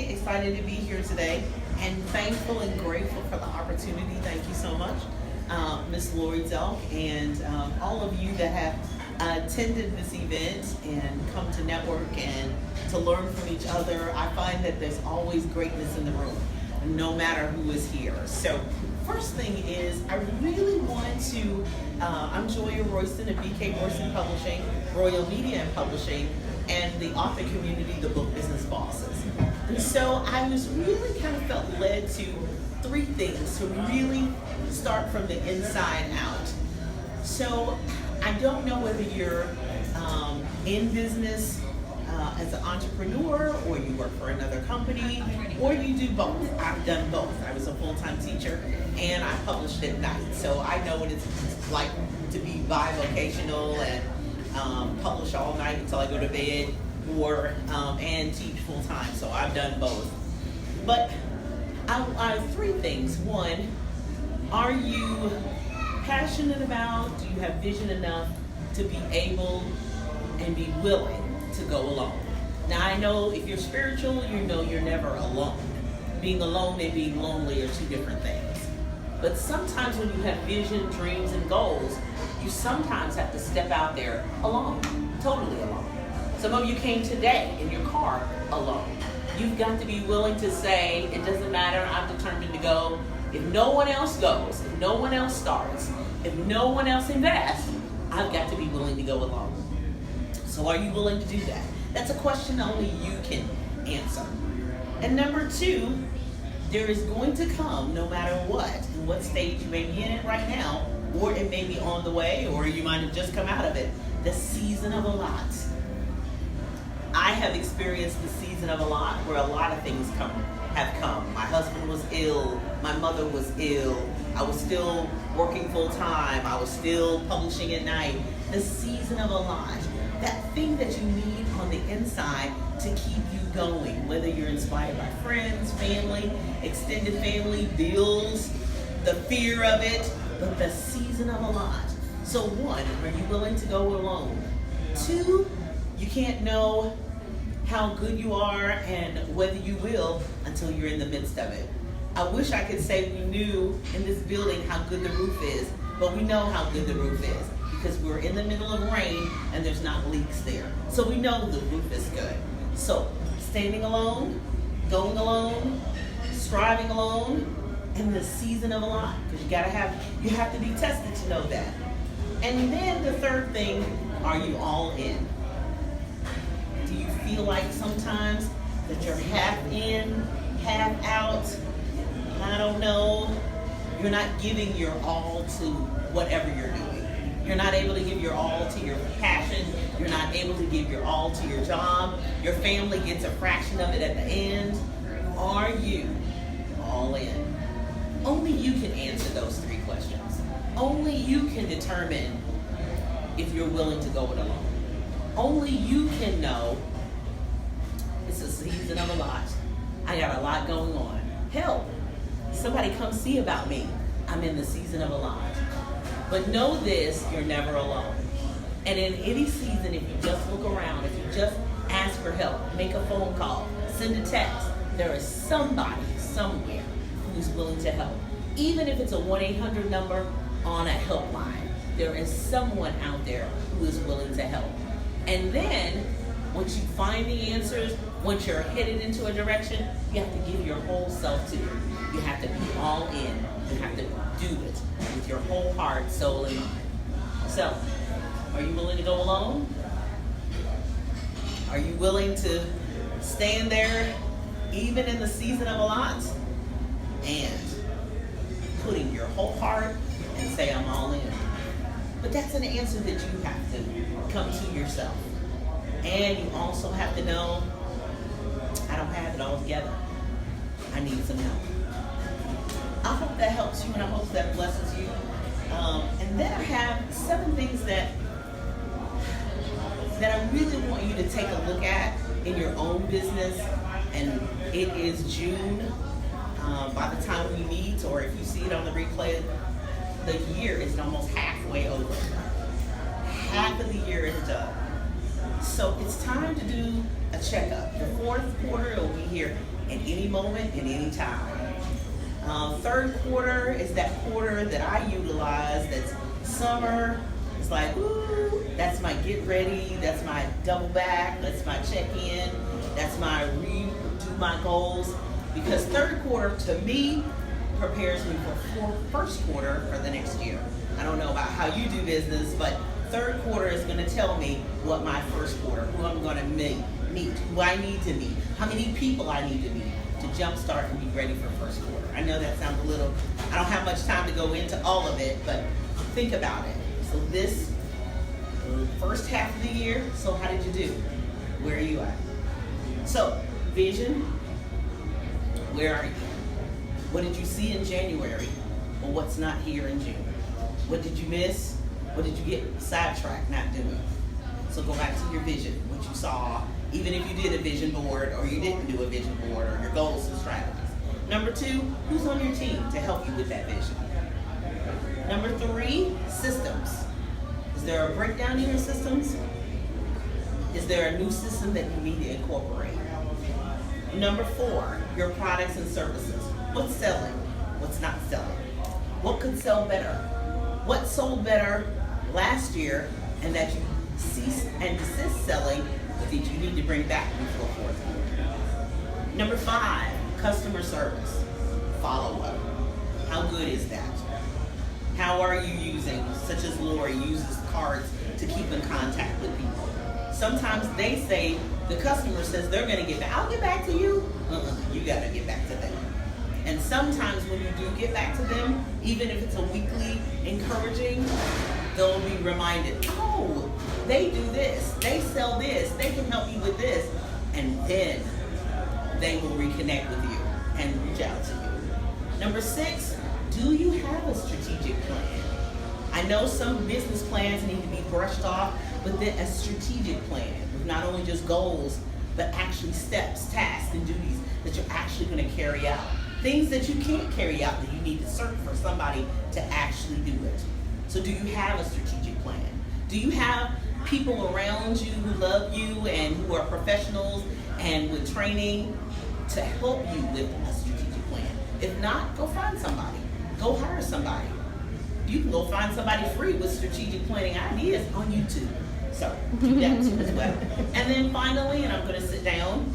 Thursday. Excited to be here today and thankful and grateful for the opportunity. Thank you so much, Ms. Lori Delk, and all of you that have attended this event and come to network and to learn from each other. I find that there's always greatness in the room, no matter who is here. So first thing is, I really want to, I'm Joya Royston of BK Royston Publishing, Royal Media and Publishing, and the author community, the Book Business Bosses. And so I was really kind of felt led to three things to really start from the inside out. So I don't know whether you're in business as an entrepreneur, or you work for another company, or you do both. I've done both. I was a full-time teacher and I published at night. So I know what it's like to be bivocational and publish all night until I go to bed, or and teach full-time. So I've done both. But I have three things. One, are you passionate about, do you have vision enough to be able and be willing to go alone? Now I know if you're spiritual, you know you're never alone. Being alone and being lonely are two different things. But sometimes when you have vision, dreams, and goals, you sometimes have to step out there alone, totally alone. Some of you came today in your car alone. You've got to be willing to say, it doesn't matter, I'm determined to go. If no one else goes, if no one else starts, if no one else invests, I've got to be willing to go alone. So are you willing to do that? That's a question only you can answer. And number two, there is going to come, no matter what, in what stage you may be in it right now, or it may be on the way, or you might have just come out of it, the season of a lot. I have experienced the season of a lot where a lot of things have come. My husband was ill, my mother was ill, I was still working full time, I was still publishing at night. The season of a lot. That thing that you need on the inside to keep you going, whether you're inspired by friends, family, extended family, bills, the fear of it, but the season of a lot. So one, are you willing to go alone? Two, you can't know how good you are and whether you will until you're in the midst of it. I wish I could say we knew in this building how good the roof is, but we know how good the roof is because we're in the middle of rain and there's not leaks there. So we know the roof is good. So standing alone, going alone, striving alone, in the season of a lot, because you have to be tested to know that. And then the third thing, are you all in? Do you feel like sometimes that you're half in, half out? I don't know. You're not giving your all to whatever you're doing. You're not able to give your all to your passion. You're not able to give your all to your job. Your family gets a fraction of it at the end. Are you all in? Only you can answer those three questions. Only you can determine if you're willing to go it alone. Only you can know it's a season of a lot. I got a lot going on. Help. Somebody come see about me. I'm in the season of a lot. But know this, you're never alone. And in any season, if you just look around, if you just ask for help, make a phone call, send a text, there is somebody somewhere who's willing to help. Even if it's a 1-800 number on a helpline, there is someone out there who is willing to help. And then, once you find the answers, once you're headed into a direction, you have to give your whole self to it. You have to be all in. You have to do it with your whole heart, soul, and mind. So, are you willing to go alone? Are you willing to stand there, even in the season of a lot, and putting your whole heart and say, I'm all in? But that's an answer that you have to come to yourself. And you also have to know, I don't have it all together. I need some help. I hope that helps you and I hope that blesses you. And then I have 7 things that I really want you to take a look at in your own business. And it is June. By the time we meet, or if you see it on the replay, the year is almost halfway over. Half of the year is done. So it's time to do a checkup. The fourth quarter will be here at any moment and any time. Third quarter is that quarter that I utilize. That's summer. It's like, ooh, that's my get ready. That's my double back. That's my check in. That's my redo my goals. Because third quarter to me prepares me for first quarter for the next year. I don't know about how you do business, but third quarter is going to tell me what my first quarter, who I'm going to meet, who I need to meet, how many people I need to meet to jumpstart and be ready for first quarter. I know that sounds a little, I don't have much time to go into all of it, but think about it. So this first half of the year, so how did you do? Where are you at? So, vision, where are you? What did you see in January? Or what's not here in June? What did you miss? What did you get sidetracked not doing? So go back to your vision, what you saw, even if you did a vision board or you didn't do a vision board, or your goals and strategies. Number 2, who's on your team to help you with that vision? Number 3, systems. Is there a breakdown in your systems? Is there a new system that you need to incorporate? Number 4, your products and services. What's selling? What's not selling? What could sell better? What sold better last year and that you cease and desist selling, but that you need to bring back before fourth quarter? Number 5, customer service. Follow up. How good is that? How are you using, such as Lori uses cards to keep in contact with people? Sometimes they say, the customer says they're going to get back. I'll get back to you. You got to get back to them. And sometimes when you do get back to them, even if it's a weekly encouraging, they'll be reminded, oh, they do this, they sell this, they can help you with this. And then they will reconnect with you and reach out to you. Number 6, do you have a strategic plan? I know some business plans need to be brushed off, but then a strategic plan with not only just goals, but actually steps, tasks, and duties that you're actually going to carry out. Things that you can't carry out that you need to search for somebody to actually do it. So do you have a strategic plan? Do you have people around you who love you and who are professionals and with training to help you with a strategic plan? If not, go find somebody. Go hire somebody. You can go find somebody free with strategic planning ideas on YouTube. So do that too as well. And then finally, and I'm going to sit down,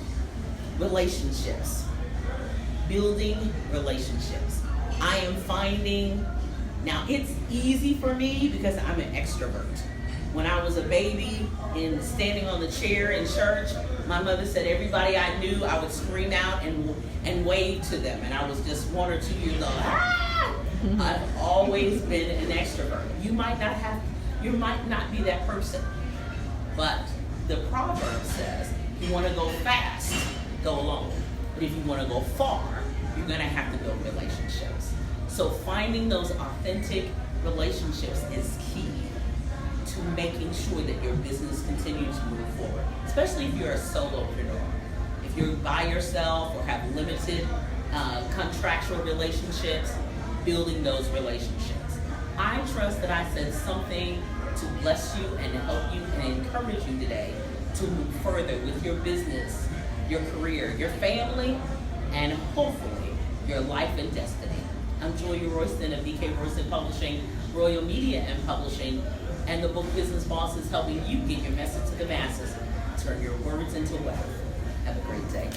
relationships. Building relationships. I am finding, now it's easy for me because I'm an extrovert. When I was a baby and standing on the chair in church, my mother said everybody I knew, I would scream out and wave to them. And I was just 1 or 2 years old. Ah! I've always been an extrovert. You might not be that person. But the proverb says, if you want to go fast, go alone. But if you want to go far, you're going to have to build relationships. So finding those authentic relationships is key to making sure that your business continues to move forward, especially if you're a solopreneur. If you're by yourself or have limited contractual relationships, building those relationships. I trust that I said something to bless you and to help you and encourage you today to move further with your business, your career, your family, and hopefully your life and destiny. I'm Julia Royston of BK Royston Publishing, Royal Media and Publishing, and the book Business Boss is helping you get your message to the masses. Turn your words into wealth. Have a great day.